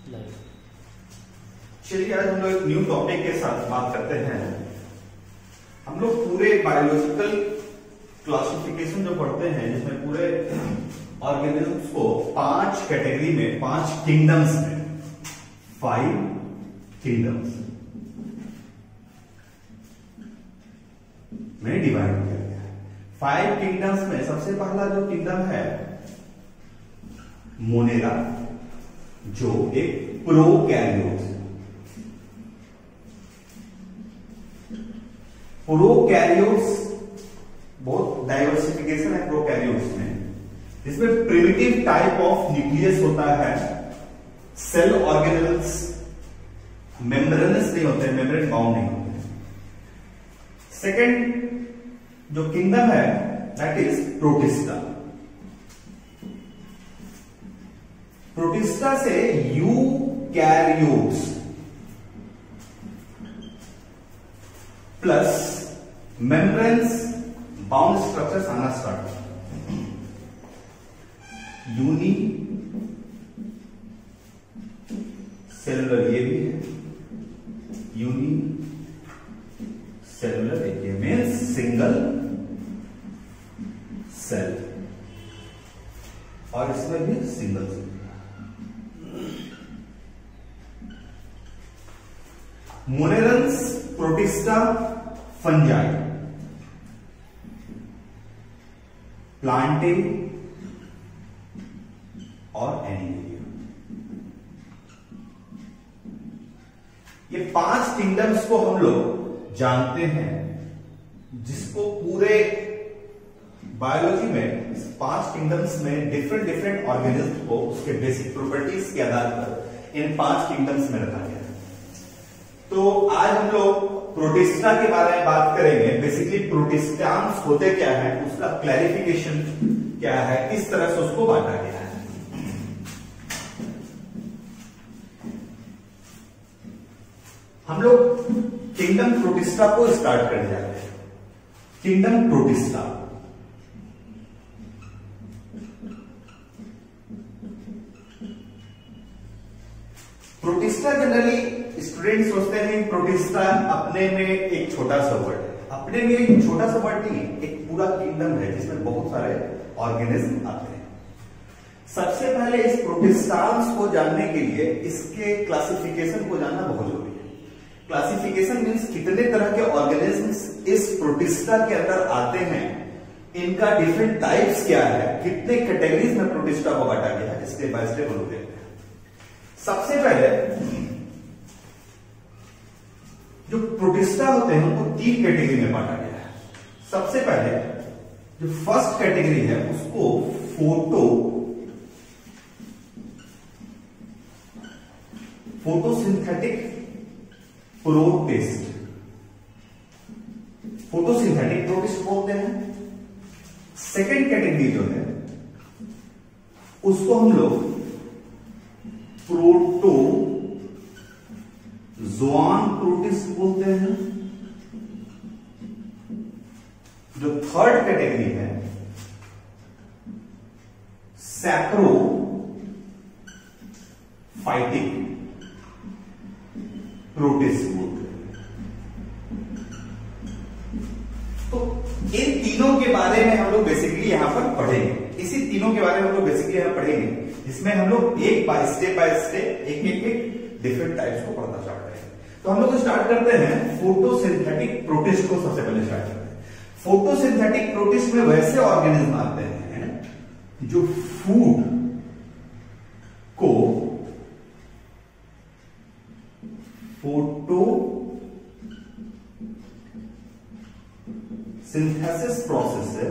चलिए आज हम लोग एक न्यू टॉपिक के साथ बात करते हैं। हम लोग पूरे बायोलॉजिकल क्लासिफिकेशन जो पढ़ते हैं, जिसमें पूरे ऑर्गेनिजम्स को 5 कैटेगरी में, 5 किंगडम्स में, 5 किंगडम्स में डिवाइड किया गया है। 5 किंगडम्स में सबसे पहला जो किंगडम है मोनेरा, जो एक प्रोकैरियोट्स है। प्रोकैरियोट्स बहुत डाइवर्सिफिकेशन है प्रोकैरियोट्स में, जिसमें प्रिमिटिव टाइप ऑफ न्यूक्लियस होता है। सेल ऑर्गेनेल्स मेम्ब्रेनस नहीं होते, मेम्ब्रेन बाउंड नहीं होते। सेकेंड जो किंगडम है दैट इज प्रोटिस्टा। प्रोटिस्टा से eukaryotes plus membranes bound structures आना स्टार्ट होता है। यूनी सेलुलर ये भी है, यूनी सेलुलर ये मीन्स सिंगल सेल, और इसमें भी single cell. Monerans, protista, fungi, plantae और एनिमेलिया, ये 5 किंगडम्स को हम लोग जानते हैं, जिसको पूरे बायोलॉजी में इस 5 किंगडम्स में डिफरेंट ऑर्गेनिज्म को उसके बेसिक प्रॉपर्टीज के आधार पर इन 5 किंगडम्स में रखा गया है। तो आज हम लोग प्रोटिस्टा के बारे में बात करेंगे। बेसिकली प्रोटिस्टान्स होते क्या है, उसका क्लैरिफिकेशन क्या है, किस तरह से उसको बांटा गया है। हम लोग किंगडम प्रोटिस्टा को स्टार्ट करने जा रहे हैं। Kingdom protista, protista generally student सोचते हैं प्रोटिस्टा अपने में एक छोटा सा वर्ड है। अपने में एक छोटा सा वर्ड नहीं, एक पूरा किंगडम है जिसमें बहुत सारे ऑर्गेनिज्म आते हैं। सबसे पहले इस प्रोटिस्टान्स को जानने के लिए इसके क्लासिफिकेशन को जानना बहुत जरूरी है। क्लासिफिकेशन मीन्स कितने तरह के ऑर्गेनिज्म्स इस प्रोटिस्टा के अंदर आते हैं, इनका डिफरेंट टाइप्स क्या है, कितने कैटेगरीज में प्रोटिस्टा को बांटा गया है, स्टेप बाय स्टेप हम लोग देखते हैं। सबसे पहले जो प्रोटिस्टा होते हैं उनको 3 कैटेगरी में बांटा गया है। सबसे पहले जो फर्स्ट कैटेगरी है उसको फोटोसिंथेटिक प्रोटिस्ट, फोटोसिंथेटिक प्रोटिस्ट बोलते हैं। सेकेंड कैटेगरी जो है उसको हम लोग प्रोटोजोआन प्रोटिस्ट बोलते हैं। जो थर्ड कैटेगरी है सैप्रोफाइटिक प्रोटिस्ट बोलते हैं। तो इन तीनों के बारे में हम लोग बेसिकली यहां पर पढ़ेंगे। इसी तीनों के बारे में हम लोग बेसिकली यहां पढ़ेंगे, जिसमें हम लोग एक बाय स्टेप एक डिफरेंट टाइप्स को पढ़ना स्टार्ट करेंगे। तो हम लोग स्टार्ट करते हैं फोटोसिंथेटिक प्रोटिस्ट को सबसे पहले स्टार्ट करते हैं। फोटोसिंथेटिक प्रोटिस्ट में वैसे ऑर्गेनिज्म आते हैं जो फूड को फोटोसिंथेसिस प्रोसेस से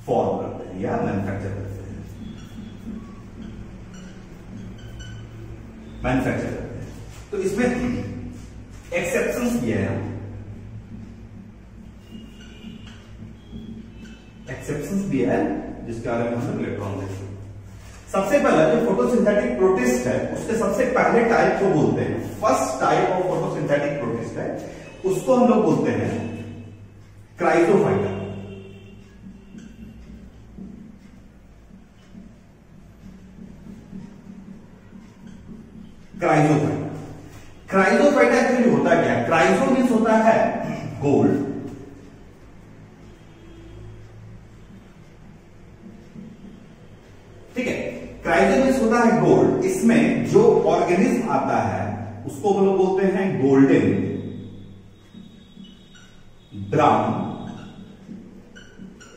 फॉर्म करते हैं या मैन्युफैक्चर करते हैं, तो इसमें एक्सेप्शंस भी है। एक्सेप्शंस भी है जिसके बारे में हम लोग लेटर ऑन देखेंगे। सबसे पहला जो फोटोसिंथेटिक प्रोटिस्ट है उसके सबसे पहले टाइप को बोलते हैं, first type of photosynthetic protist है, उसको हम लोग बोलते हैं क्राइजोफाइटा। क्राइजोफाइटा। क्राइजोफाइटा एक्चुअली होता क्या है? क्राइजो मीन्स होता है गोल्ड, ठीक है। क्राइजो मीन्स होता है गोल्ड। इसमें जो ऑर्गेनिज्म आता है उसको हम लोग बोलते हैं गोल्डन ब्राउन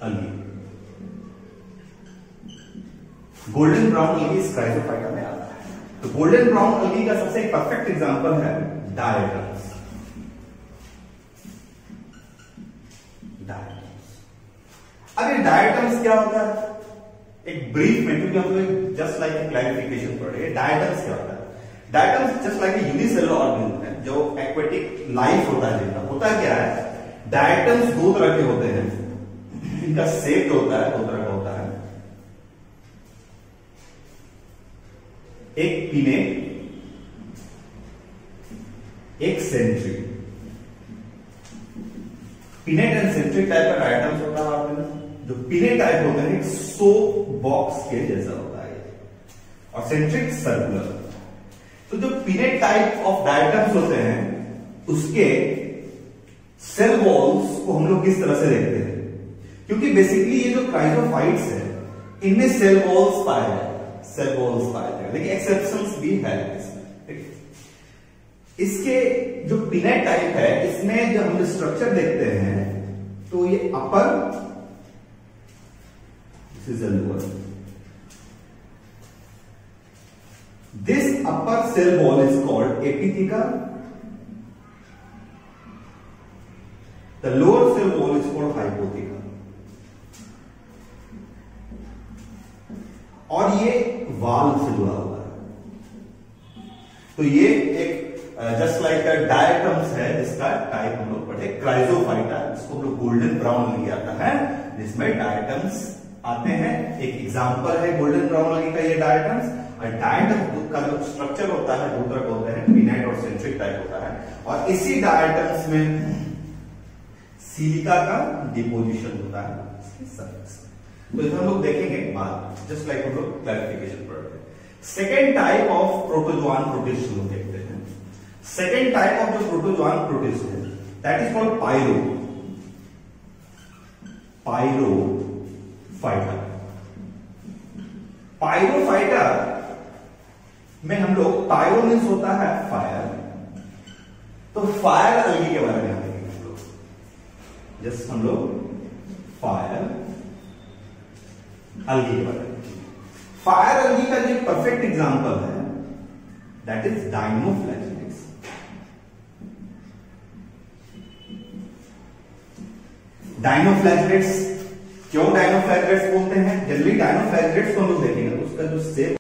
अलगी। गोल्डन ब्राउन अलगी इस क्राइजोफाइटा में आता है। तो गोल्डन ब्राउन अलगी का सबसे परफेक्ट एग्जांपल है डायटम्स। अब ये डायटम्स क्या होता है? एक ब्रीफ में, क्योंकि हम लोग जस्ट लाइक ए क्लैरिफिकेशन पढ़ रहे हैं। डायटम्स क्या होता है? Diatoms just like a unicellular organism है जो एक्वेटिक लाइफ होता है जिनका। होता क्या है? डायटम्स दो तरह के होते हैं। इनका शेप जो होता है दो तरह का होता है, एक पिनेट, एक centric. Pinnate and centric type का डायटम्स होता है आपने। जो पिनेट टाइप होता है एक सोप बॉक्स के जैसा होता है, और सेंट्रिक सर्कुलर। तो जो पिनेट टाइप ऑफ डायटम्स होते हैं उसके सेल वॉल्स को हम लोग किस तरह से देखते हैं? क्योंकि बेसिकली ये जो क्राइजोफाइट्स है इनमें सेल वॉल्स पाए जाएंगे, सेल वॉल्स पाए जाएंगे, लेकिन एक्सेप्शंस भी है इसमें, ठीक। इसके जो पिनेट टाइप है इसमें जब हम स्ट्रक्चर देखते हैं तो ये upper, this is a lower. This upper cell wall is called epitheca. The lower cell wall is called hypotheca. और ये वाल्व से जुड़ा हुआ है। तो ये एक जस्ट लाइक डायटम्स है जिसका टाइप हम लोग पढ़े क्राइजोफाइटा, जिसको हम लोग गोल्डन ब्राउन लगी आता है, जिसमें डायटम्स आते हैं। एक एग्जांपल है गोल्डन ब्राउन लगी का ये डायटम्स। डायटम का जो स्ट्रक्चर होता है दो तरह का होता है, पिनेट और सेंट्रिक टाइप होता है। और इसी डायटम्स में सिलिका का डिपोजिशन होता है इसके सरफेस में। तो इसे हम लोग देखेंगे बाद, जस्ट लाइक हम लोग क्लैरिफिकेशन पढ़ रहे हैं। Second type of protozoan protist लोग देखते हैं। सेकेंड टाइप ऑफ जो प्रोटोजोआन प्रोटिस्ट है दैट इज कॉल्ड पायरोफाइटा। पायरोफाइटा में हम लोग, पायरो मीन्स होता है फायर, तो फायर अलगी के बारे में देखेंगे हम लोग। जस्ट हम लोग फायर अलगी के बारे में। फायर अलगी का जो परफेक्ट एग्जांपल है दैट इज डायनोफ्लैजिलेट्स। डायनोफ्लैजिलेट्स क्यों डायनोफ्लैजिलेट्स बोलते हैं? जनरली डायनोफ्लैजिलेट्स को हम लोग देखेंगे तो उसका जो शेप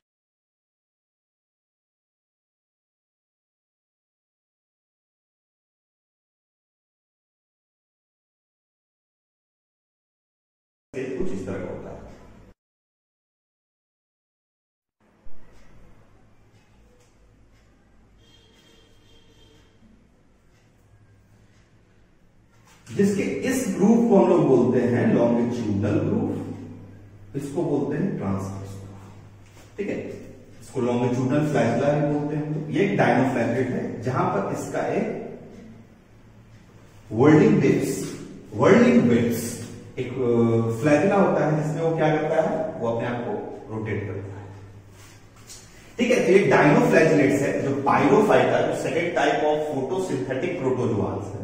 कुछ इस तरह का होता है। जिसके इस ग्रुप को हम लोग बोलते हैं लॉन्गिट्यूडनल ग्रुप, इसको बोलते हैं ट्रांसवर्स ग्रुप, ठीक है। इसको लॉन्गिट्यूडनल फ्लैजिला भी बोलते हैं। ये एक डायनोफ्लैजिलेट है जहां पर इसका एक वर्ल्डिंग बिट्स एक फ्लैजिला होता है जिसमें वो क्या करता है, वो अपने आप को रोटेट करता है, ठीक है। तो ये डायनोफ्लैजिलेट्स है। जो पायरोफाइटा जो सेकेंड टाइप ऑफ फोटोसिंथेटिक प्रोटोजोआंस है,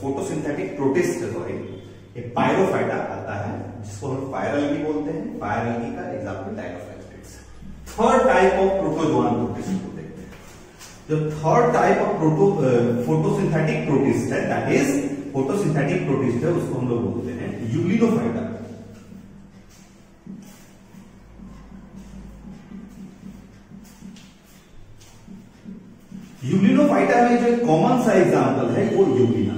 फोटोसिंथेटिक प्रोटिस्ट सॉरी, ये पायरोफाइटा आता है जिसको हम फायर अलगी बोलते हैं। फायर अलगी का एग्जांपल डायनोफ्लैजिलेट्स है। Third type of protozoan protist को देखते हैं। जो third type of photosynthetic protist है दैट इज फोटोसिंथेटिक प्रोटिस्ट है, उसको हम लोग बोलते हैं यूग्लिनोफाइटा। यूग्लिनोफाइटा में जो कॉमन सा एग्जांपल है वो यूग्लिना।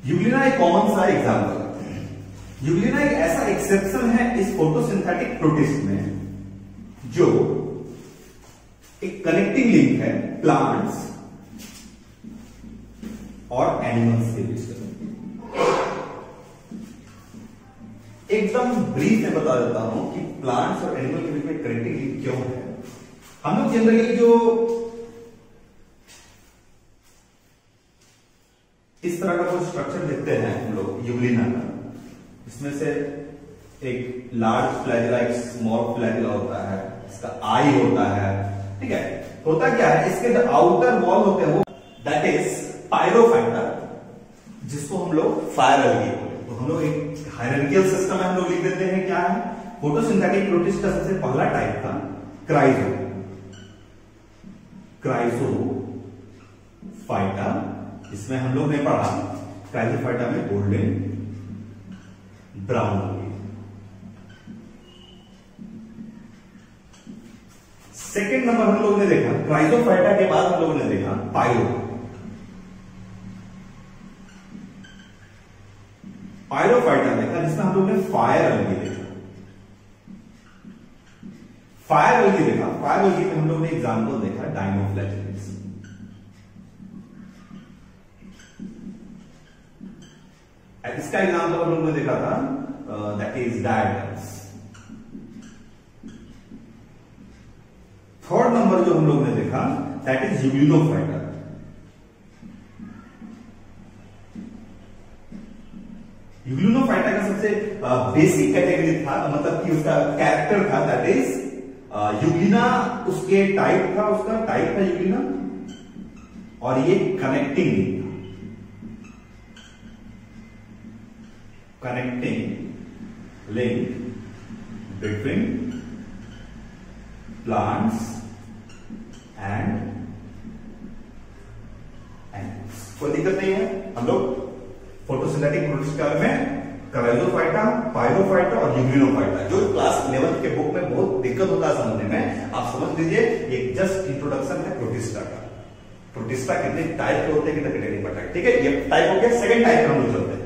यूग्लिना एक कॉमन सा एग्जांपल है। यूग्लिना एक ऐसा एक्सेप्शन है इस फोटोसिंथेटिक प्रोटिस्ट में जो एक कनेक्टिंग लिंक है प्लांट्स और एनिमल्स के बीच। एकदम ब्रीफ में बता देता हूं कि प्लांट्स और एनिमल के बीच में कनेक्टिविटी क्यों है। हम लोग जनरली जो इस तरह का कोई स्ट्रक्चर देखते हैं हम लोग यूग्लिना का, इसमें से एक लार्ज फ्लैजिला, एक स्मॉल फ्लैजिला होता है, इसका आई होता है, ठीक है। होता क्या है, इसके जो आउटर वॉल होते हैं वो दैट इज पायरोफाइटा, जिसको हम लोग फायर एल्गी बोलते हैं। तो हम लोग एक हायरार्किकल सिस्टम में हम लोग लिख देते हैं क्या है, फोटोसिंथेटिक प्रोटिस्ट का सबसे पहला टाइप था क्राइजोफाइटा। इसमें हम लोग ने पढ़ा क्राइजोफाइटा में गोल्डन ब्राउन होगी। सेकेंड नंबर हम लोग ने देखा क्राइजोफाइटा के बाद हम लोगों ने देखा पायरोफाइटा देखा, जिसमें हम लोग ने फायर एल्गी देखा। फायर एल्गी में हम लोग ने एग्जांपल देखा डायनोफ्लैजेलेट्स। इसका एग्जांपल हम लोग ने देखा था that is diatoms. Third number जो हम लोग ने देखा दैट इज यूग्लिनोफाइटा। यूग्लिनोफाइटा का सबसे बेसिक कैटेगरी था, मतलब कि उसका कैरेक्टर था दैट इज यूग्लिना, उसके टाइप था यूग्लिना, और ये connecting link between plants and animals. कोई दिक्कत नहीं है। हम लोग फोटोसिंथेटिक प्रोटिस्ट में क्राइजोफाइटा, पायरोफाइटा और यूग्लिनोफाइटा, जो क्लास 11 के बुक में बहुत दिक्कत होता है समझने में, आप समझ लीजिए ये जस्ट इंट्रोडक्शन है प्रोटिस्टा का। प्रोटिस्टा कितने टाइप के होते हैं, कितने कैटेगरी पता है, ठीक है। ये टाइप हो गया। सेकंड टाइप हम लोग चलते हैं,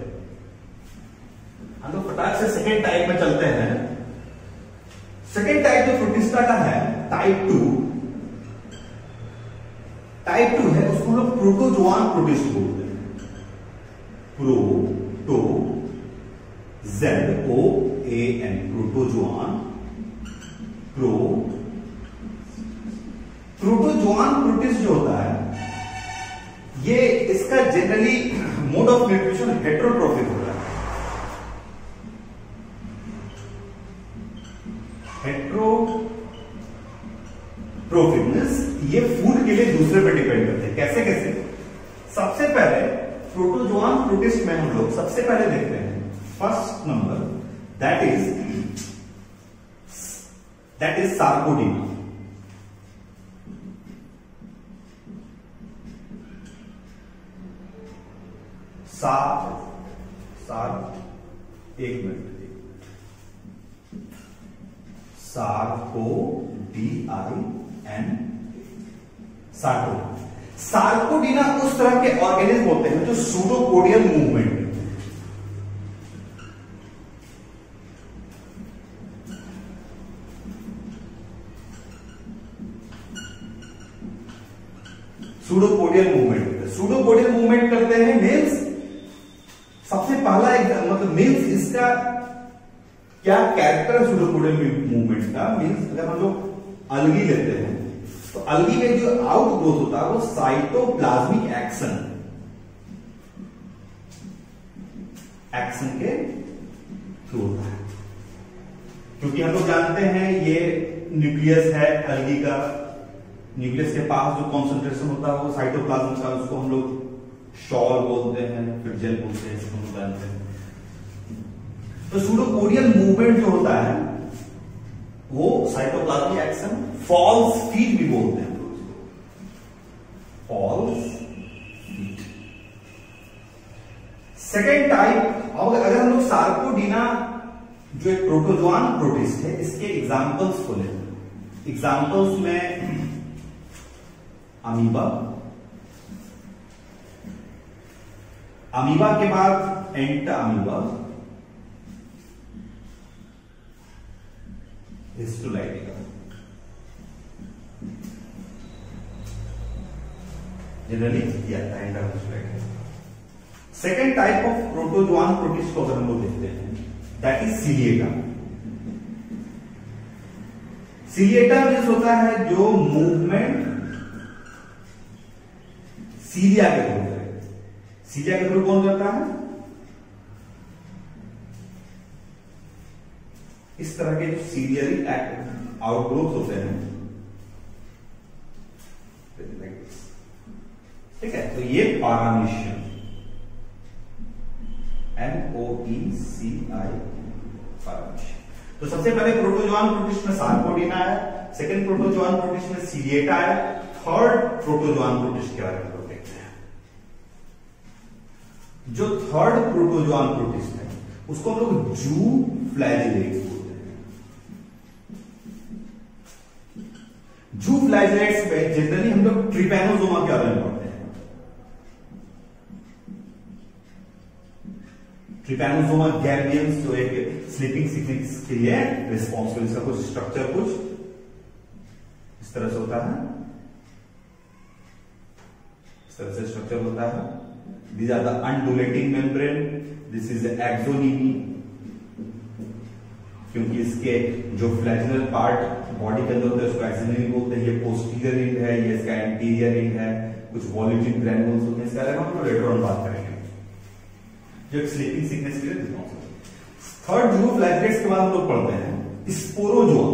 हम लोग फटाक से सेकंड टाइप में चलते हैं। सेकंड टाइप जो प्रोटिस्टा का है टाइप 2 है, उसको हम लोग प्रोटोजोआन प्रोटिस्ट बोलते हैं। प्रोटोजोआन प्रोटिस्ट जो होता है, ये इसका generally mode of nutrition heterotrophic होता है। हेटेरोट्रोफिक मींस ये फूड के लिए दूसरे पे डिपेंड करते हैं। कैसे? सबसे पहले प्रोटोजोआन प्रोटिस्ट में हम लोग सबसे पहले देखते हैं first number that is Sarcodina. एक मिनट, सार्कोडीना उस तरह के ऑर्गेनिज्म होते हैं जो सूडोपोडियल मूवमेंट, सूडोपोडियल मूवमेंट करते हैं। मीन्स सबसे पहला मतलब मीन्स इसका क्या कैरेक्टर है सूडोपोडियल मूवमेंट का। मीन्स अगर हम लोग अलगी लेते हैं तो अलगी में जो आउट ग्रोथ होता है वो साइटोप्लाज्मिक एक्शन के थ्रू होता है, क्योंकि हम लोग जानते हैं ये न्यूक्लियस है अलगी का। न्यूक्लियस के पास जो कॉन्सेंट्रेशन होता है वो साइटोप्लाज्म का, उसको हम लोग शॉल बोलते हैं, फिर जेल बोलते हैं, इसको हम जानते हैं। तो सूडोपोडियल मूवमेंट जो होता है वो साइटोप्लाज्मिक एक्शन, फॉल्स फीट भी बोलते हैं, फॉल्स फीट। सेकेंड टाइप, अगर हम लोग सार्कोडीना जो एक प्रोटोजोआन प्रोटिस्ट है, इसके एग्जांपल्स को लेते हैं। एग्जांपल्स में अमीबा के बाद एंटा अमीबा, हिस्टोलाइटिका, जनरली किया था एंटा histolytica. Second type of protozoan protist को अगर हम लोग देखते हैं that is ciliata. Ciliata means होता है जो मूवमेंट सीलिया के थ्रू है। सीलिया के थ्रू कौन करता है? इस तरह के जो सीलियरी आउटग्रोथ होते हैं, ठीक है, तो ये पारामीशियम, MOECI पारामीशियम। तो सबसे पहले प्रोटोजोआन प्रोटिस्ट में सार्कोडिना है, सेकंड प्रोटोजोआन प्रोटिस्ट में सीलिएटा है, थर्ड प्रोटोजोआन प्रोटिस्ट के बारे में लोग देखते हैं। जो थर्ड प्रोटोजोआन प्रोटिस्ट है उसको हम लोग जू फ्लैजिलेट्स बोलते हैं। जू फ्लैजिलेट्स पे जनरली हम लोग ट्रिपैनोसोमा के बारे में पढ़ते हैं। ट्रिपैनोसोमा गैबियंस जो एक स्लीपिंग सिकनेस के लिए रिस्पॉन्सिबल, इसका कुछ स्ट्रक्चर कुछ इस तरह से होता है, इस तरह से स्ट्रक्चर होता है। These are the undulating membrane, this is एक्सोनीमी, क्योंकि इसके जो फ्लैजिनल पार्ट बॉडी के अंदर होता है उसको एक्सोनीमी बोलते हैं। ये पोस्टीरियर रिंग है, ये इसका एंटीरियर रिंग है, कुछ वॉल्यूटिन ग्रैन्युल्स होते हैं, इसके बारे में हम लोग लेटर ऑन बात करेंगे, जो एक स्लीपिंग सिकनेस के लिए रिस्पॉन्सिबल। थर्ड जू फ्लैजिलेट्स के बाद हम लोग पढ़ते हैं स्पोरोजोआ।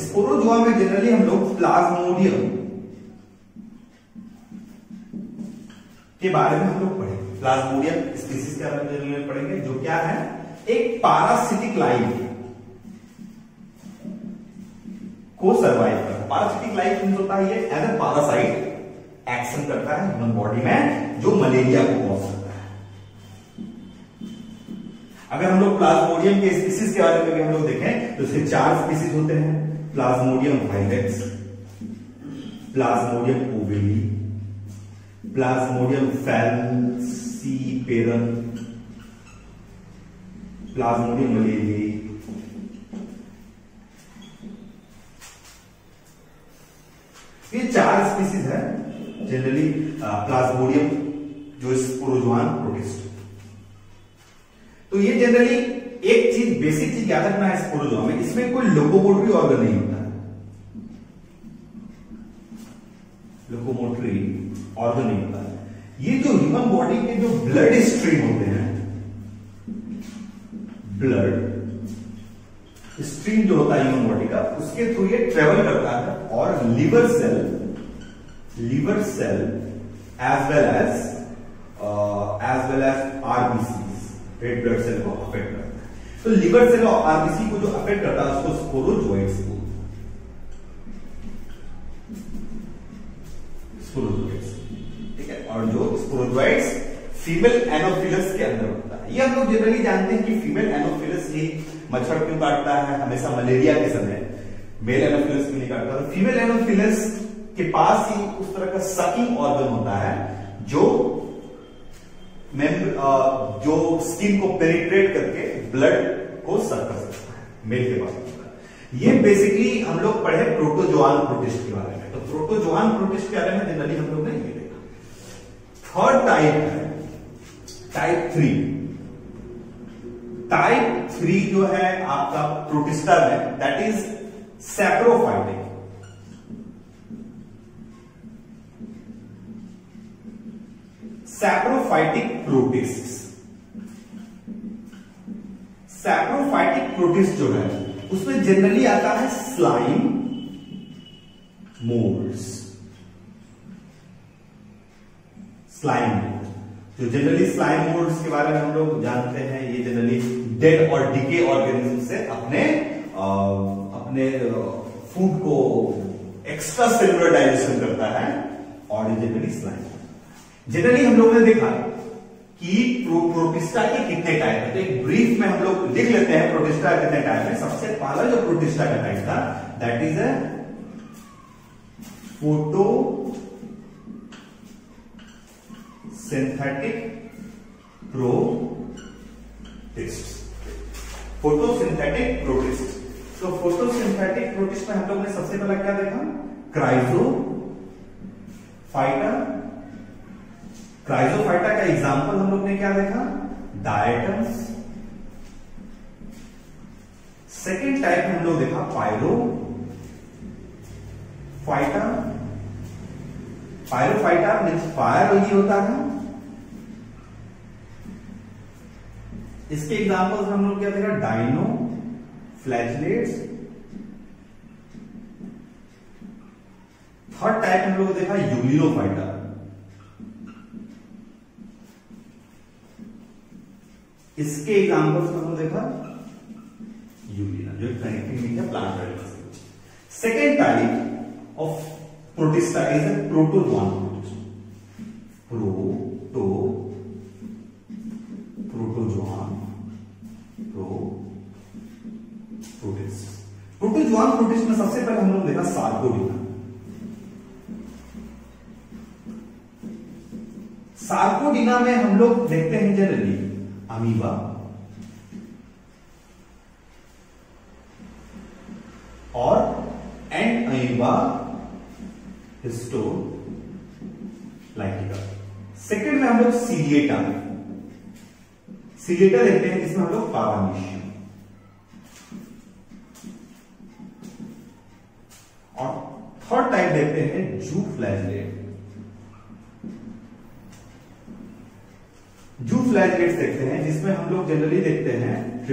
स्पोरोजोआ में जनरली हम लोग प्लाज्मोडियम के बारे में हम लोग पढ़ेंगे। प्लाज्मोडियम स्पीसीज के बारे में जनरली पढ़ेंगे, जो क्या है, एक पारासिटिक लाइफ को सर्वाइव करता है। पारासिटिक लाइफ मींस होता है ये एज ए पैरासाइट एक्शन करता है ह्यूमन बॉडी में, जो मलेरिया को कॉज करता है। अगर हम लोग प्लाज्मोडियम के स्पीसीज के बारे में हम लोग देखें तो इसके 4 स्पीसीज होते हैं। Plasmodium vivax, plasmodium ovale, plasmodium falciparum, plasmodium malariae. ये 4 स्पीसीज है जनरली प्लाज्मोडियम जो स्पोरोजोआन प्रोटिस्ट। तो ये जनरली एक चीज, बेसिक चीज याद रखना है स्पोरोजोआ में, इसमें कोई लोकोमोटरी ऑर्गन नहीं होता है। लोकोमोटरी ऑर्गन नहीं होता है। ये जो ह्यूमन बॉडी के जो ब्लड स्ट्रीम होते हैं, ब्लड स्ट्रीम जो होता है ह्यूमन बॉडी का, उसके थ्रू ये ट्रेवल करता है और liver cell as well as RBCs, red blood cell को अफेक्ट करता है। तो लिवर सेल और आरबीसी को जो अफेक्ट करता है उसको स्पोरोजोइट्स बोलते हैं। ठीक है, और जो स्पोरोजोइट्स फीमेल एनोफिलस के अंदर होता है। ये हम लोग जनरली जानते हैं कि फीमेल एनोफिलस ही मच्छर क्यों काटता है हमेशा मलेरिया के समय, मेल एनोफिलस क्यों नहीं काटता। तो फीमेल एनोफिलस के पास ही उस तरह का सकिंग ऑर्गन होता है जो जो स्किन को पेनिट्रेट करके ब्लड को सक कर सकता है, मेल के पास होता है। ये बेसिकली हम लोग पढ़े प्रोटोजोआन प्रोटिस्ट के बारे में। तो प्रोटोजोआन प्रोटिस्ट के बारे में जनरली हम लोग ने ये देखा। थर्ड टाइप है टाइप 3। टाइप 3 जो है आपका प्रोटिस्टा में, that is saprophytic. Saprophytic protist. Saprophytic protist जो है उसमें जनरली आता है स्लाइम मोल्ड्स। स्लाइम मोल्ड, जो जनरली स्लाइम मोल्ड्स के बारे में हम लोग जानते हैं, ये जनरली डेड और डिके ऑर्गेनिज्म से अपने फूड को एक्स्ट्रा सेलुलर डाइजेशन करता है और ये जनरली स्लाइम। जनरली हम लोगों ने देखा कि प्रोटिस्टा के कितने टाइप है, तो एक ब्रीफ में हम लोग लिख लेते हैं प्रोटिस्टा कितने टाइप है। सबसे पहला जो प्रोटिस्टा का टाइप था that is a photo synthetic protist. Photosynthetic protist. तो फोटोसिंथेटिक प्रोटिस्ट में हम लोग ने सबसे पहला क्या देखा, क्राइजोफाइटा क्राइजोफाइटा का एग्जाम्पल हम लोग ने क्या देखा, डायटम्स। सेकेंड टाइप में हम लोग देखा पायरोफाइटा। पायरोफाइटा मीन्स फायर अलगी होता है। इसके एग्जाम्पल्स हम लोग क्या देखा, डाइनो फ्लैजलेट्स। थर्ड टाइप हम लोग देखा यूलिनोफाइटा। इसके एग्जाम्पल्स में हम लोग देखा यूलिना, जो कनेक्टिंग है plant animals. Second type of protista is a protozoan protozoan protist में सबसे पहले हम लोग देखा सार्कोडिना। सार्कोडिना में हम लोग देखते हैं जनरली अमीबा, और एंड अमीबा हिस्टोलाइटिका। सेकेंड में हम लोग सीलिएटा देखते हैं, जिसमें हम लोग पारामीशियम, और थर्ड टाइप देखते हैं जूफ्लैजिलेट। जूफ्लैजिलेट्स देखते हैं, जिसमें हम लोग जनरली देखते हैं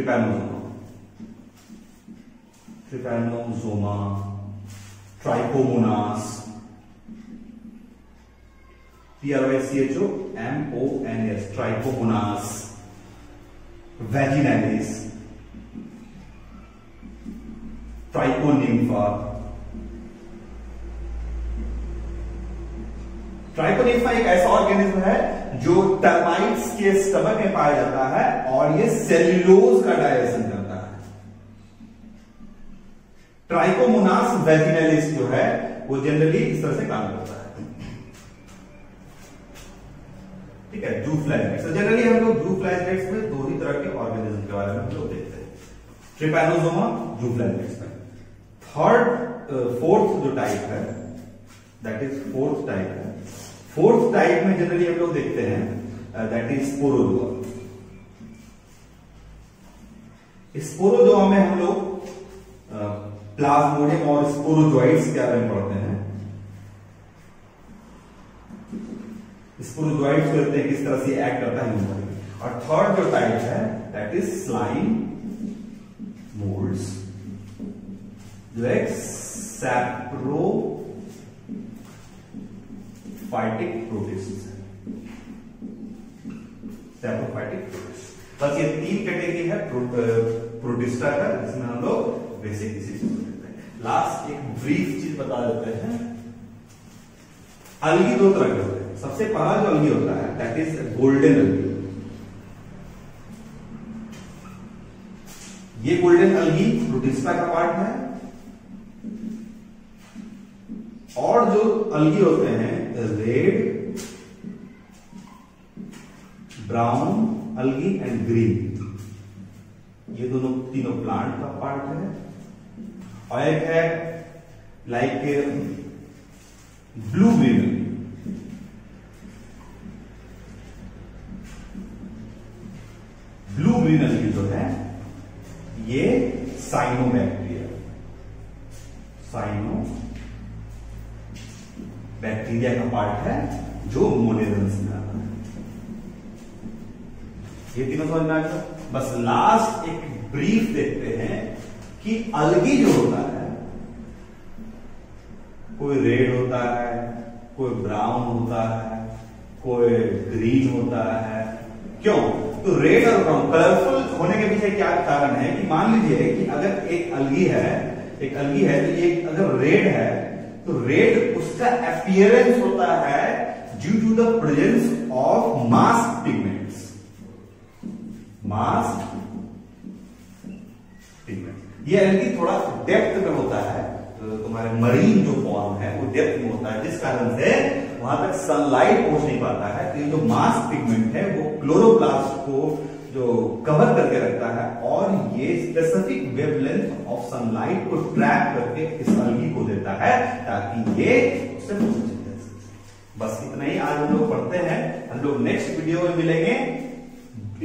trypanosoma, trichomonas, TRICHOMONAS, trichomonas, vaginalis, trichonympha. Trichonympha एक ऐसा ऑर्गेनिज्म है जो टर्माइट्स के स्टमक में पाया जाता है, और ये सेल्यूलोज का डाइजेशन करता है। ट्राइकोमोनास वैजिनैलिस जो है वो जनरली इस तरह से काम करता है। ठीक है, जूफ्लैजिलेट्स। जनरली हम लोग जूफ्लैजिलेट्स में दो ही तरह के ऑर्गेनिज्म के बारे में हम लोग देखते हैं, ट्रिपैनोसोमा, जूफ्लैजिलेट्स में। फोर्थ जो टाइप है, दैट इज फोर्थ टाइप में जनरली हम लोग देखते हैं दैट इज स्पोरोजोआ। स्पोरोजोआ में हम लोग प्लाज्मोडियम और स्पोरोजोइड्स के बारे में पढ़ते हैं। स्पोरोजोइड्स कहते हैं किस तरह से एक्ट करता है ह्यूमन में। और थर्ड जो टाइप है दैट इज स्लाइम मोल्ड्स, जो एक सैप्रोफाइटिक प्रोटिस्ट है। Saprophytic protist. बस ये तीन कैटेगरी है प्रोटिस्टा का, जिसमें हम लोग बेसिक इसी चीज को देखते हैं। लास्ट एक ब्रीफ चीज बता देते हैं। अलगी दो तरह के होते हैं। सबसे पहला जो अलगी होता है दैट इज गोल्डन अलगी। ये गोल्डन अलगी प्रोटिस्टा का पार्ट है। और जो अलगी होते हैं red, brown algae and green, ये तीनों प्लांट का पार्ट है। और एक है like blue green. Blue green algae जो है ये साइनोबैक्टीरिया का पार्ट है, जो मोनेरल्स में आता है। ये तीनों समझ में आ गया। बस लास्ट एक ब्रीफ देखते हैं कि अलगी जो होता है, कोई रेड होता है, कोई ब्राउन होता है, कोई ग्रीन होता है। क्यों? तो रेड और ब्राउन कलरफुल होने के पीछे क्या कारण है कि मान लीजिए कि अगर एक अलगी है तो ये अगर रेड है तो रेड उसका अपीयरेंस होता है due to the presence of mask pigments. ये अलगी थोड़ा डेप्थ में होता है, तो तुम्हारे मरीन जो फॉर्म है वो डेप्थ में होता है, जिस कारण से वहां तक सनलाइट पहुंच नहीं पाता है। तो ये जो मास्क पिगमेंट है वो क्लोरोप्लास्ट को जो कवर करके रखता है, और ये स्पेसिफिक वेवलेंथ ऑफ सनलाइट को ट्रैप करके इस अलगी को देता है, ताकि ये उससे बस इतना ही आज हम लोग पढ़ते हैं। हम लोग नेक्स्ट वीडियो में मिलेंगे।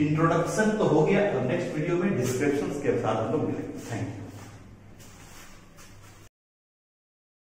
इंट्रोडक्शन तो हो गया, तो नेक्स्ट वीडियो में डिस्क्रिप्शन के साथ हम लोग मिलेंगे। Thank you.